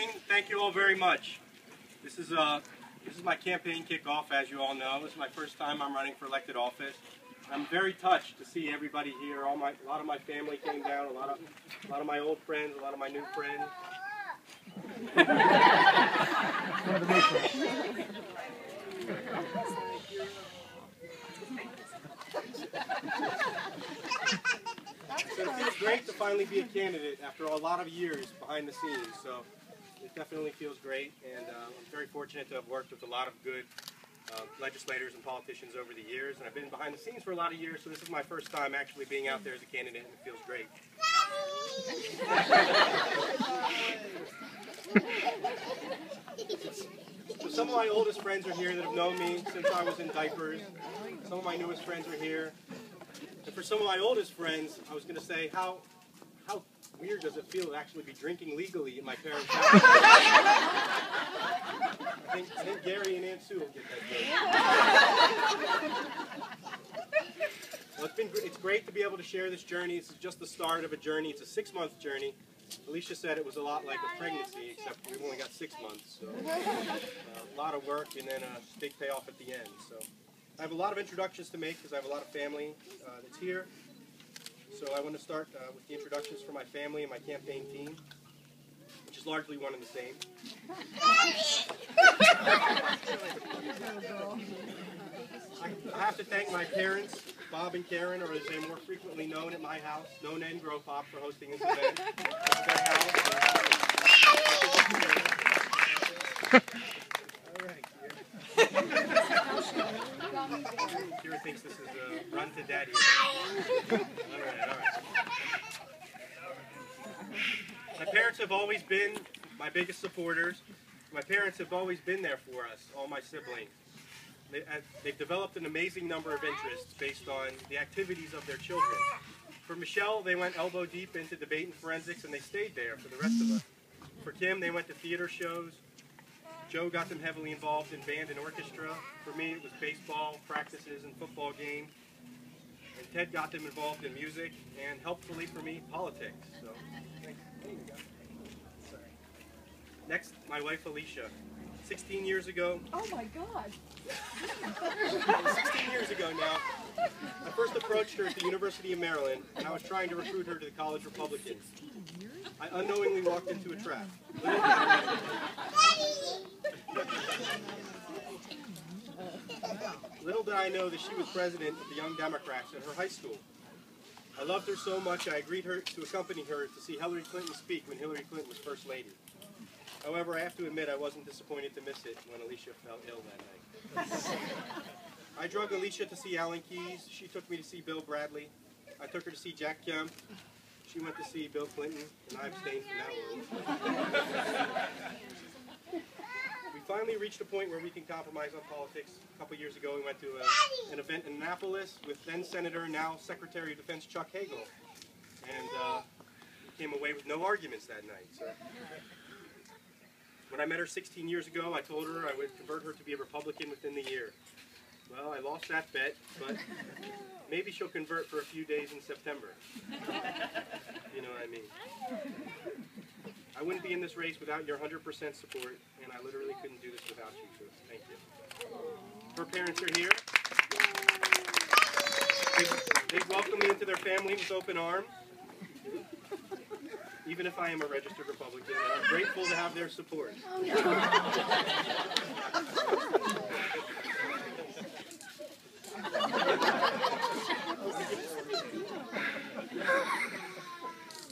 morning. Thank you all very much. This is my campaign kickoff, as you all know. This is my first time I'm running for elected office. I'm very touched to see everybody here. A lot of my family came down. A lot of my old friends. A lot of my new friends. So it feels great to finally be a candidate after a lot of years behind the scenes. So it definitely feels great, and I'm very fortunate to have worked with a lot of good legislators and politicians over the years. And I've been behind the scenes for a lot of years, so this is my first time actually being out there as a candidate, and it feels great. So some of my oldest friends are here that have known me since I was in diapers. Some of my newest friends are here. And for some of my oldest friends, I was going to say, how weird does it feel to actually be drinking legally in my parents' house? I think Gary and Aunt Sue will get that joke. Well, it's great to be able to share this journey. This is just the start of a journey. It's a 6-month journey. Alicia said it was a lot like a pregnancy, except we've only got 6 months. So a lot of work and then a big payoff at the end. So I have a lot of introductions to make because I have a lot of family that's here. So I want to start with the introductions for my family and my campaign team, which is largely one and the same. I have to thank my parents, Bob and Karen, or as they're more frequently known at my house, Nona and Grow Pop, for hosting this event. It's their house. All right. Kira thinks this is a run to daddy event. All right. My parents have always been my biggest supporters. My parents have always been there for us, all my siblings. They've developed an amazing number of interests based on the activities of their children. For Michelle, they went elbow deep into debate and forensics, and they stayed there for the rest of us. For Kim, they went to theater shows. Joe got them heavily involved in band and orchestra. For me, it was baseball, practices, and football games. And Ted got them involved in music, and helpfully for me, politics. So, next, my wife Alicia. 16 years ago. Oh my God. 16 years ago now, I first approached her at the University of Maryland, and I was trying to recruit her to the college Republican. I unknowingly walked into a trap. Little did I know that she was president of the Young Democrats at her high school. I loved her so much I agreed to accompany her to see Hillary Clinton speak when Hillary Clinton was First Lady. However, I have to admit I wasn't disappointed to miss it when Alicia fell ill that night. I drug Alicia to see Alan Keyes. She took me to see Bill Bradley. I took her to see Jack Kemp. She went to see Bill Clinton, and I abstained from that world. We finally reached a point where we can compromise on politics. A couple years ago, we went to an event in Annapolis with then Senator, now Secretary of Defense Chuck Hagel, and we came away with no arguments that night. So. When I met her 16 years ago, I told her I would convert her to be a Republican within the year. Well, I lost that bet, but maybe she'll convert for a few days in September. You know what I mean. I wouldn't be in this race without your 100% support, and I literally couldn't do this without you, so thank you. Her parents are here. They've welcomed me into their family with open arms. Even if I am a registered Republican, and I'm grateful to have their support.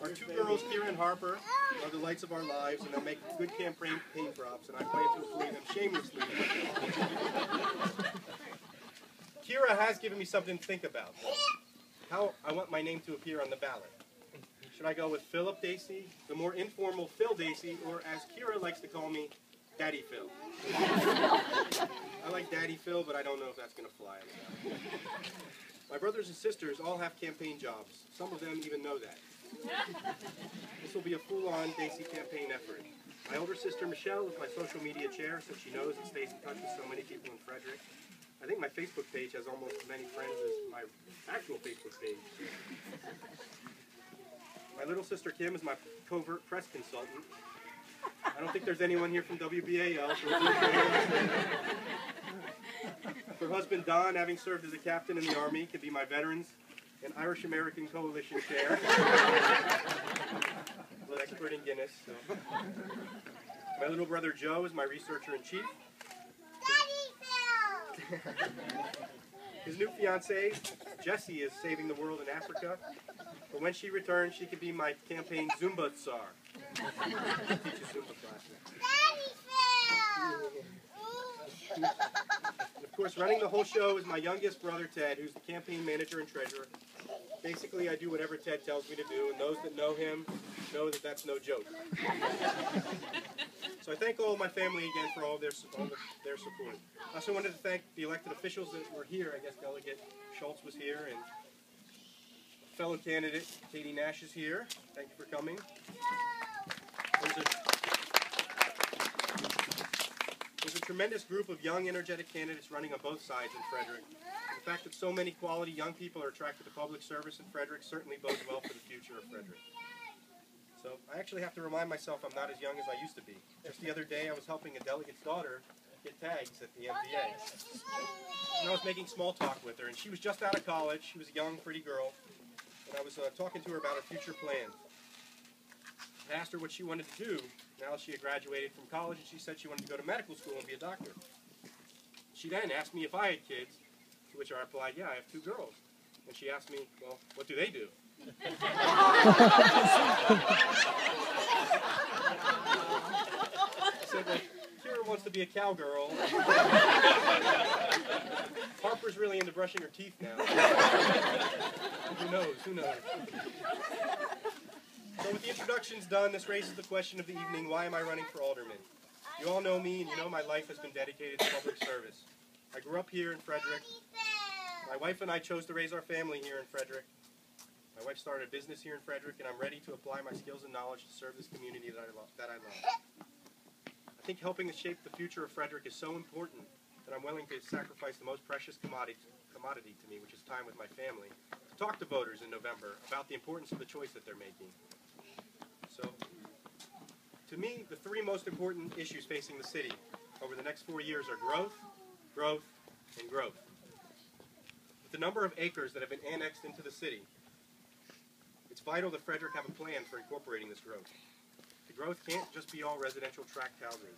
Our two girls, Kira and Harper, are the lights of our lives, and they'll make good campaign props, and I plan to employ them shamelessly. Kira has given me something to think about. How I want my name to appear on the ballot. Should I go with Philip Dacey, the more informal Phil Dacey, or as Kira likes to call me, Daddy Phil? I like Daddy Phil, but I don't know if that's going to fly. My brothers and sisters all have campaign jobs. Some of them even know that. This will be a full-on Dacey campaign effort. My older sister Michelle is my social media chair, so she knows and stays in touch with so many people in Frederick. I think my Facebook page has almost as many friends as my actual Facebook page. My little sister Kim is my covert press consultant. I don't think there's anyone here from WBAL. Her husband Don, having served as a captain in the Army, can be my Veterans and Irish American Coalition chair. An expert in Guinness. So. My little brother Joe is my researcher-in-chief. His new fiancée, Jessie, is saving the world in Africa. But when she returns, she could be my campaign Zumba czar. Teaches Zumba classes. And of course, running the whole show is my youngest brother Ted, who's the campaign manager and treasurer. Basically, I do whatever Ted tells me to do, and those that know him know that that's no joke. So I thank all of my family again for all their support. I also wanted to thank the elected officials that were here. I guess Delegate Schultz was here, and fellow candidate Katie Nash is here. Thank you for coming. There's a tremendous group of young, energetic candidates running on both sides in Frederick. The fact that so many quality young people are attracted to public service in Frederick certainly bodes well for the future of Frederick. So I actually have to remind myself I'm not as young as I used to be. Just the other day I was helping a delegate's daughter get tags at the MDA. And I was making small talk with her, and she was just out of college. She was a young, pretty girl. And I was talking to her about her future plans. I asked her what she wanted to do now that she had graduated from college, and she said she wanted to go to medical school and be a doctor. She then asked me if I had kids, to which I replied, yeah, I have 2 girls. And she asked me, well, what do they do? I said, well, Kira wants to be a cowgirl. Harper's really into brushing her teeth now. Who knows? Who knows? So with the introductions done, this raises the question of the evening, why am I running for alderman? You all know me, and you know my life has been dedicated to public service. I grew up here in Frederick. My wife and I chose to raise our family here in Frederick. My wife started a business here in Frederick, and I'm ready to apply my skills and knowledge to serve this community that I love. I think helping to shape the future of Frederick is so important that I'm willing to sacrifice the most precious commodity to me, which is time with my family, to talk to voters in November about the importance of the choice that they're making. So, to me, the 3 most important issues facing the city over the next 4 years are growth, growth, and growth. With the number of acres that have been annexed into the city, it's vital that Frederick have a plan for incorporating this growth. The growth can't just be all residential tract housing.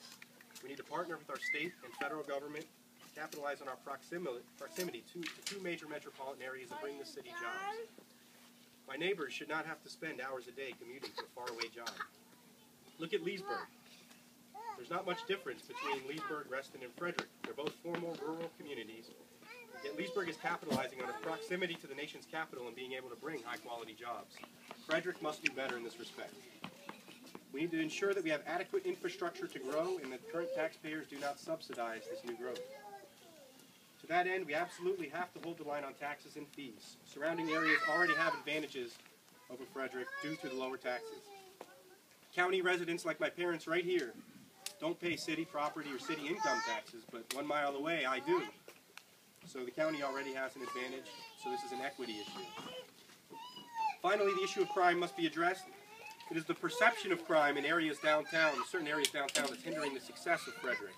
We need to partner with our state and federal government to capitalize on our proximity to 2 major metropolitan areas and bring the city jobs. My neighbors should not have to spend hours a day commuting to a faraway job. Look at Leesburg. There's not much difference between Leesburg, Reston, and Frederick. They're both formal rural communities. Yet Leesburg is capitalizing on its proximity to the nation's capital and being able to bring high-quality jobs. Frederick must do better in this respect. We need to ensure that we have adequate infrastructure to grow and that current taxpayers do not subsidize this new growth. To that end, we absolutely have to hold the line on taxes and fees. Surrounding areas already have advantages over Frederick due to the lower taxes. County residents like my parents right here don't pay city property or city income taxes, but 1 mile away I do. So the county already has an advantage, so this is an equity issue. Finally, the issue of crime must be addressed. It is the perception of crime in areas downtown, certain areas downtown, that's hindering the success of Frederick.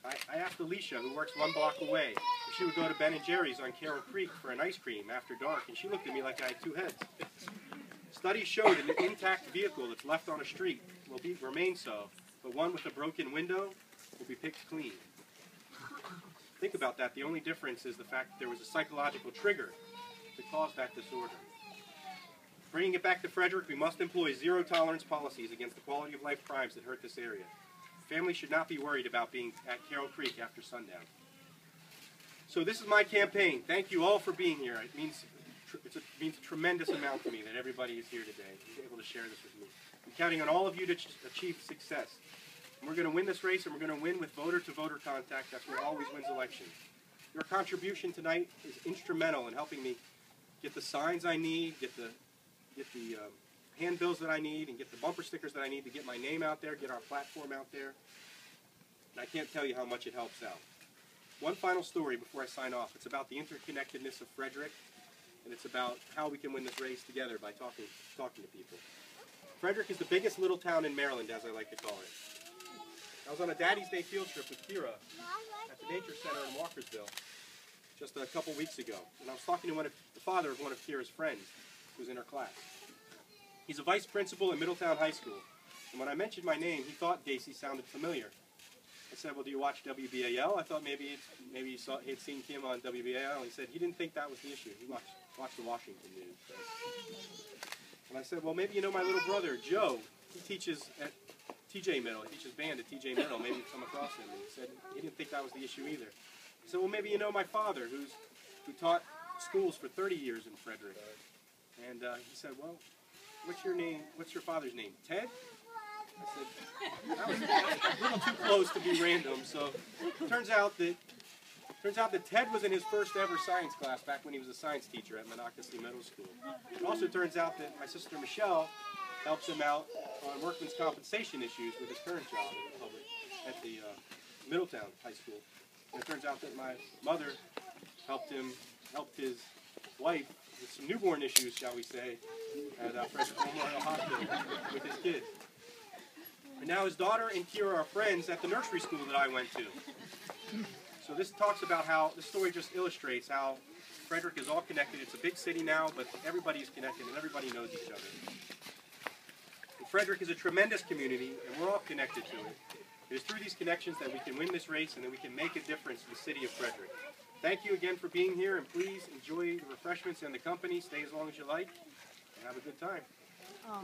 I asked Alicia, who works 1 block away, if she would go to Ben & Jerry's on Carroll Creek for an ice cream after dark, and she looked at me like I had 2 heads. Studies show that an intact vehicle that's left on a street will remain so, but one with a broken window will be picked clean. Think about that. The only difference is the fact that there was a psychological trigger that caused that disorder. Bringing it back to Frederick, we must employ zero-tolerance policies against the quality of life crimes that hurt this area. Families should not be worried about being at Carroll Creek after sundown. So this is my campaign. Thank you all for being here. It means a tremendous amount to me that everybody is here today and is able to share this with me. I'm counting on all of you to achieve success. And we're going to win this race, and we're going to win with voter-to-voter contact. That's what always wins elections. Your contribution tonight is instrumental in helping me get the signs I need, get the handbills that I need, and get the bumper stickers that I need to get my name out there, get our platform out there. And I can't tell you how much it helps out. One final story before I sign off. It's about the interconnectedness of Frederick, and it's about how we can win this race together by talking to people. Frederick is the biggest little town in Maryland, as I like to call it. I was on a Daddy's Day field trip with Kira at the Nature Center in Walkersville just a couple weeks ago. And I was talking to the father of one of Kira's friends who was in her class. He's a vice principal at Middletown High School. And when I mentioned my name, he thought Dacey sounded familiar. I said, well, do you watch WBAL? I thought maybe he had seen Kim on WBAL. He said he didn't think that was the issue. He watched the Washington news. So. And I said, well, maybe you know my little brother, Joe. He teaches at TJ Middle. He teaches band at TJ Middle. Maybe you've come across him. And he said he didn't think that was the issue either. I said, well, maybe you know my father, who taught schools for 30 years in Frederick. And he said, well, what's your name? What's your father's name? Ted? I said, that was a little too close to be random. So it turns out that Ted was in his first ever science class back when he was a science teacher at Monocacy Middle School. It also turns out that my sister Michelle helps him out on workman's compensation issues with his current job at the Middletown High School. And it turns out that my mother helped his wife with some newborn issues, shall we say, at Frederick Memorial Hospital with his kids. And now his daughter and Kira are friends at the nursery school that I went to. So this talks about how, this story just illustrates how Frederick is all connected. It's a big city now, but everybody is connected and everybody knows each other. And Frederick is a tremendous community, and we're all connected to it. It is through these connections that we can win this race and that we can make a difference in the city of Frederick. Thank you again for being here, and please enjoy the refreshments and the company. Stay as long as you like, and have a good time. Oh.